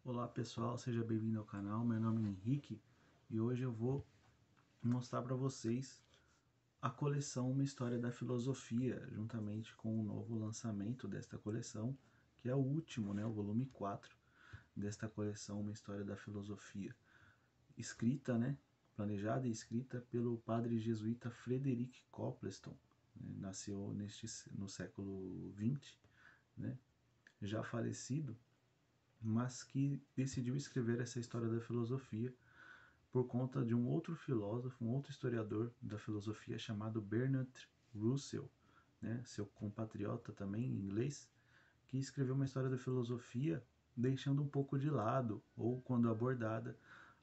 Olá pessoal, seja bem-vindo ao canal. Meu nome é Henrique e hoje eu vou mostrar para vocês a coleção Uma História da Filosofia, juntamente com o novo lançamento desta coleção, que é o último, né, o volume 4 desta coleção Uma História da Filosofia, escrita, né, planejada e escrita pelo padre jesuíta Frederick Copleston, né, nasceu no século XX, né, já falecido, mas que decidiu escrever essa história da filosofia por conta de um outro filósofo, um outro historiador da filosofia chamado Bernard Russell, né, seu compatriota também em inglês, que escreveu uma história da filosofia deixando um pouco de lado, ou quando abordada,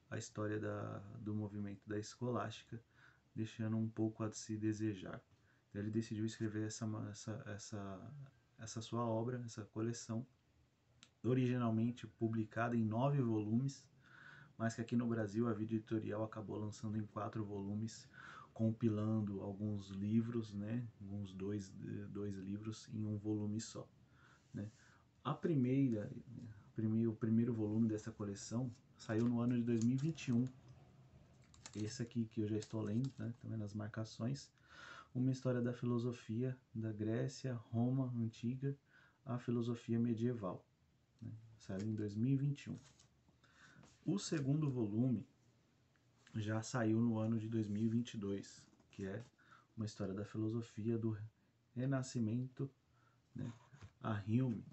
a história do movimento da escolástica, deixando um pouco a se desejar. Então, ele decidiu escrever essa sua obra, essa coleção, originalmente publicada em 9 volumes, mas que aqui no Brasil a Vida Editorial acabou lançando em 4 volumes, compilando alguns livros, né, uns dois livros em um volume só. Né. O primeiro volume dessa coleção saiu no ano de 2021. Esse aqui que eu já estou lendo, né, também nas marcações, Uma História da Filosofia da Grécia, Roma Antiga, a Filosofia Medieval. Né, saiu em 2021. O segundo volume já saiu no ano de 2022, que é Uma História da Filosofia do Renascimento, né, a Hume.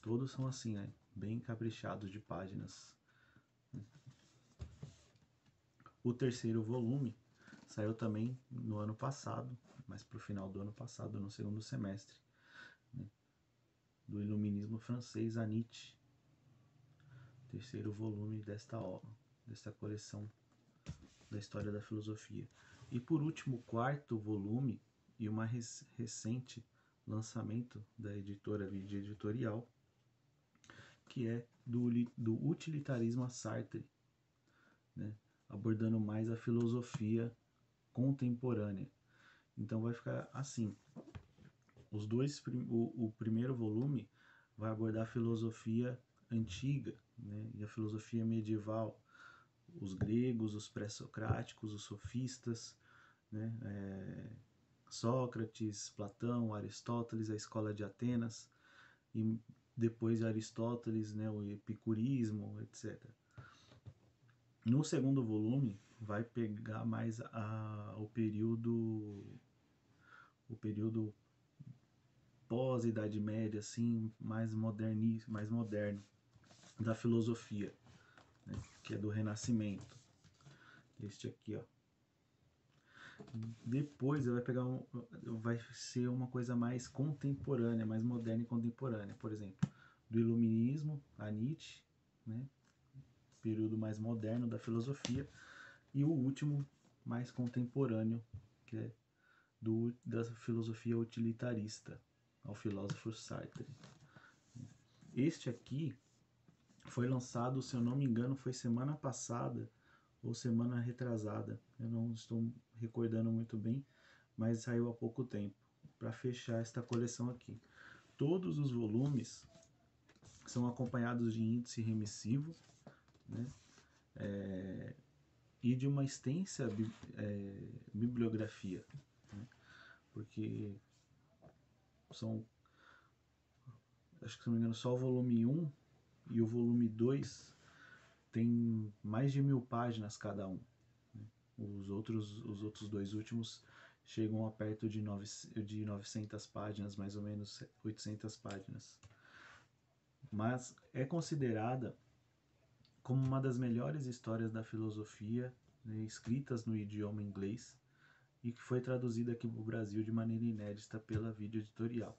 Todos são assim, né, bem caprichados de páginas. O terceiro volume saiu também no ano passado, mas para o final do ano passado, no segundo semestre, né, do Iluminismo francês a Nietzsche. Terceiro volume desta coleção da história da filosofia. E por último, o quarto volume e uma recente lançamento da editora Vida Editorial, que é do utilitarismo a Sartre, né, abordando mais a filosofia contemporânea. Então vai ficar assim, o primeiro volume vai abordar a filosofia antiga, né, e a filosofia medieval, os gregos, os pré-socráticos, os sofistas, né, Sócrates, Platão, Aristóteles, a escola de Atenas, e depois de Aristóteles, né, o epicurismo, etc. No segundo volume vai pegar mais o período pós-Idade Média, assim, mais moderno da filosofia, né, que é do Renascimento. Este aqui, ó. Depois vai ser uma coisa mais contemporânea, mais moderna e contemporânea. Por exemplo, do Iluminismo a Nietzsche, né, período mais moderno da filosofia, e o último mais contemporâneo, que é da filosofia utilitarista, ao filósofo Sartre. Este aqui foi lançado, se eu não me engano, foi semana passada ou semana retrasada. Eu não estou recordando muito bem, mas saiu há pouco tempo, para fechar esta coleção aqui. Todos os volumes são acompanhados de índice remissivo, né, e de uma extensa bibliografia, né, porque são, acho que se não me engano, só o volume 1 e o volume 2 tem mais de 1000 páginas cada um. Né? Os outros dois últimos chegam a perto de 900 páginas, mais ou menos 800 páginas. Mas é considerada como uma das melhores histórias da filosofia, né, escritas no idioma inglês, e que foi traduzida aqui para o Brasil de maneira inédita pela Vida Editorial.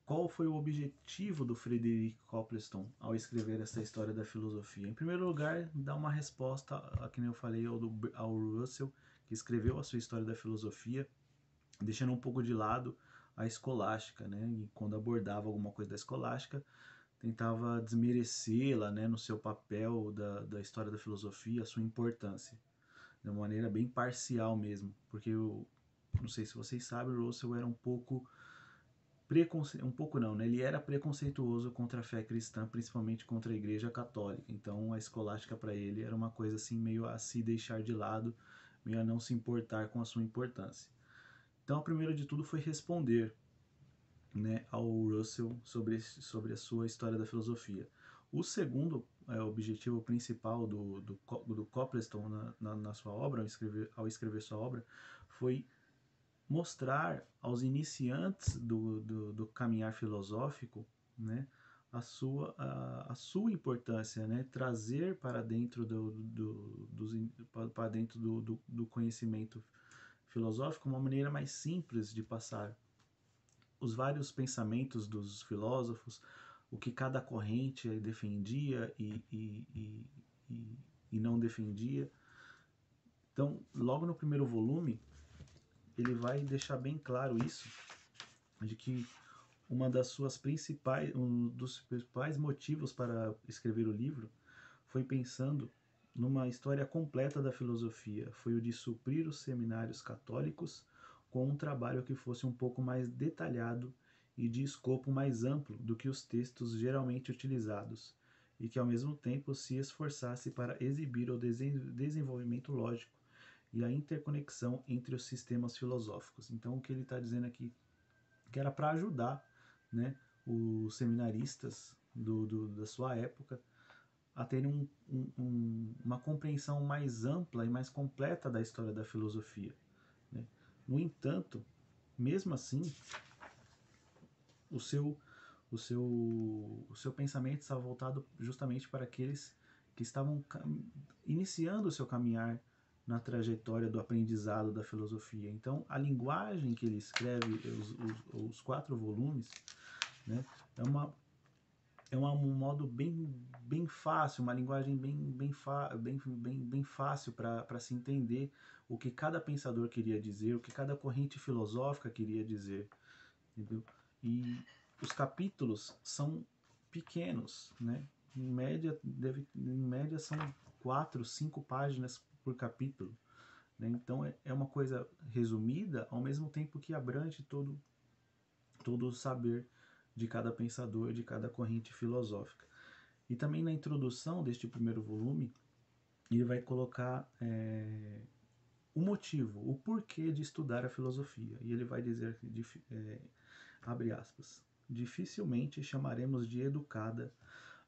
Qual foi o objetivo do Frederick Copleston ao escrever essa história da filosofia? Em primeiro lugar, dar uma resposta, que nem eu falei, ao Russell, que escreveu a sua história da filosofia, deixando um pouco de lado a escolástica, né? E quando abordava alguma coisa da escolástica, tentava desmerecê-la, né, no seu papel da história da filosofia, a sua importância, de uma maneira bem parcial mesmo, porque eu não sei se vocês sabem, o Russell era um pouco um pouco não, né? Ele era preconceituoso contra a fé cristã, principalmente contra a Igreja Católica. Então a escolástica para ele era uma coisa assim meio a se deixar de lado, meio a não se importar com a sua importância. Então, o primeiro de tudo foi responder, né, ao Russell sobre a sua história da filosofia. O segundo objetivo principal do Copleston na sua obra, ao escrever sua obra, foi mostrar aos iniciantes do caminhar filosófico, né, a sua importância, né, trazer para dentro para dentro do conhecimento filosófico uma maneira mais simples de passar os vários pensamentos dos filósofos, o que cada corrente defendia e não defendia. Então, logo no primeiro volume, ele vai deixar bem claro isso, de que um dos principais motivos para escrever o livro foi pensando numa história completa da filosofia, foi o de suprir os seminários católicos com um trabalho que fosse um pouco mais detalhado e de escopo mais amplo do que os textos geralmente utilizados, e que ao mesmo tempo se esforçasse para exibir o desenvolvimento lógico e a interconexão entre os sistemas filosóficos. Então, o que ele está dizendo aqui, que era para ajudar, né, os seminaristas da sua época a terem uma compreensão mais ampla e mais completa da história da filosofia, né? No entanto, mesmo assim, o seu, o seu pensamento estava voltado justamente para aqueles que estavam iniciando o seu caminhar na trajetória do aprendizado da filosofia. Então, a linguagem que ele escreve, os 4 volumes, né, um modo bem fácil, uma linguagem bem fácil para se entender o que cada pensador queria dizer, o que cada corrente filosófica queria dizer, entendeu? E os capítulos são pequenos, né? Em média são 4, 5 páginas por capítulo, né? Então é uma coisa resumida, ao mesmo tempo que abrange todo o saber de cada pensador, de cada corrente filosófica. E também na introdução deste primeiro volume, ele vai colocar o motivo, o porquê de estudar a filosofia. E ele vai dizer, abre aspas, dificilmente chamaremos de educada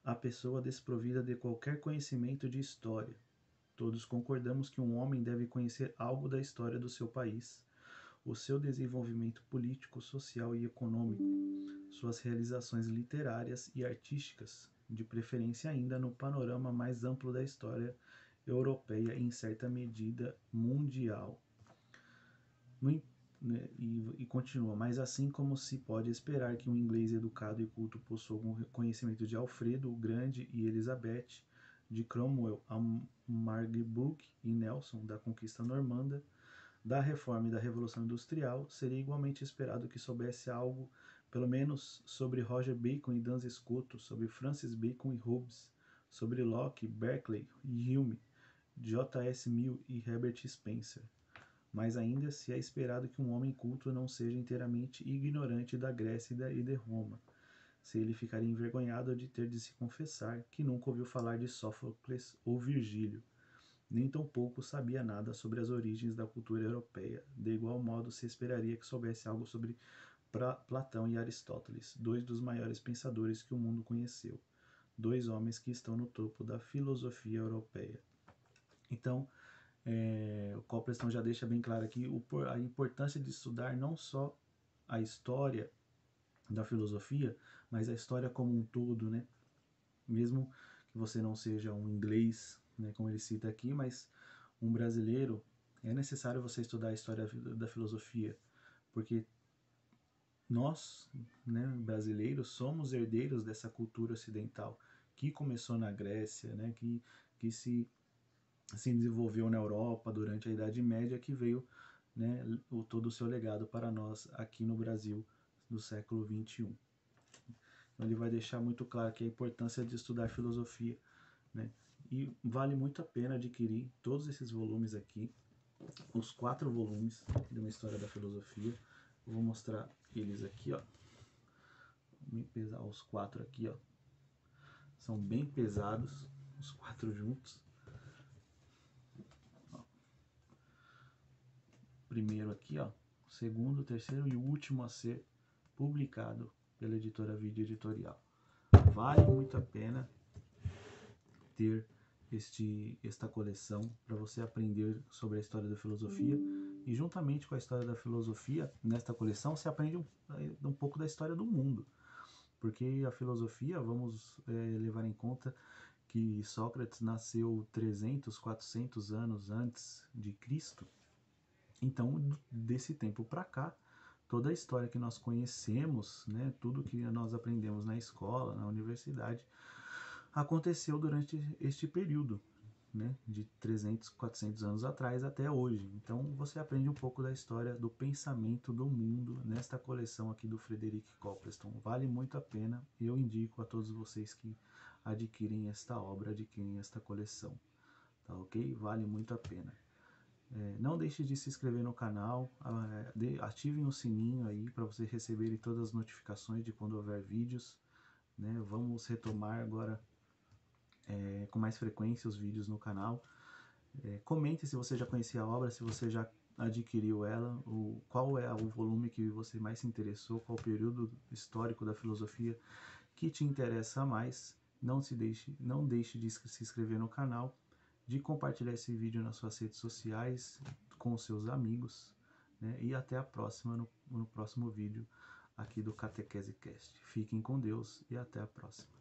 a pessoa desprovida de qualquer conhecimento de história. Todos concordamos que um homem deve conhecer algo da história do seu país, o seu desenvolvimento político, social e econômico, suas realizações literárias e artísticas, de preferência ainda no panorama mais amplo da história europeia e, em certa medida, mundial. E continua, mas assim como se pode esperar que um inglês educado e culto possua algum conhecimento de Alfredo o Grande e Elizabeth, de Cromwell a Marlborough e Nelson, da conquista normanda, da Reforma e da Revolução Industrial, seria igualmente esperado que soubesse algo, pelo menos, sobre Roger Bacon e Duns Scotus, sobre Francis Bacon e Hobbes, sobre Locke, Berkeley e Hume, J.S. Mill e Herbert Spencer. Mas ainda se é esperado que um homem culto não seja inteiramente ignorante da Grécia e de Roma, se ele ficaria envergonhado de ter de se confessar que nunca ouviu falar de Sófocles ou Virgílio, nem tampouco sabia nada sobre as origens da cultura europeia. De igual modo, se esperaria que soubesse algo sobre Platão e Aristóteles, 2 dos maiores pensadores que o mundo conheceu, 2 homens que estão no topo da filosofia europeia. Então, o Copleston já deixa bem claro aqui a importância de estudar não só a história da filosofia, mas a história como um todo, né? Mesmo que você não seja um inglês, né, como ele cita aqui, mas um brasileiro, é necessário você estudar a história da filosofia, porque nós, né, brasileiros, somos herdeiros dessa cultura ocidental que começou na Grécia, né, que se desenvolveu na Europa durante a Idade Média, que veio, né, todo o seu legado para nós aqui no Brasil do século XXI. Então, ele vai deixar muito claro que a importância de estudar filosofia, né, e vale muito a pena adquirir todos esses volumes aqui, os 4 volumes de uma história da filosofia. Eu vou mostrar eles aqui, ó. me pesar os 4 aqui, ó. São bem pesados, os 4 juntos. Ó. Primeiro aqui, ó. Segundo, terceiro e o último a ser publicado pela editora Vídeo Editorial. Vale muito a pena ter esta coleção para você aprender sobre a história da filosofia, e juntamente com a história da filosofia, nesta coleção você aprende um pouco da história do mundo, porque a filosofia, vamos levar em conta que Sócrates nasceu 300, 400 anos antes de Cristo. Então, desse tempo para cá, toda a história que nós conhecemos, né, tudo que nós aprendemos na escola, na universidade, aconteceu durante este período, né, de 300, 400 anos atrás até hoje. Então você aprende um pouco da história do pensamento do mundo nesta coleção aqui do Frederick Copleston. Vale muito a pena, eu indico a todos vocês que adquirem esta obra, adquirem esta coleção, tá ok? Vale muito a pena. Não deixe de se inscrever no canal, ativem o sininho aí para vocês receberem todas as notificações de quando houver vídeos, né? Vamos retomar agora com mais frequência os vídeos no canal. Comente se você já conhecia a obra, se você já adquiriu ela, qual é o volume que você mais se interessou, qual o período histórico da filosofia que te interessa mais. Não deixe de se inscrever no canal, de compartilhar esse vídeo nas suas redes sociais com os seus amigos, né? E até a próxima, no próximo vídeo aqui do Catequese Cast. Fiquem com Deus e até a próxima.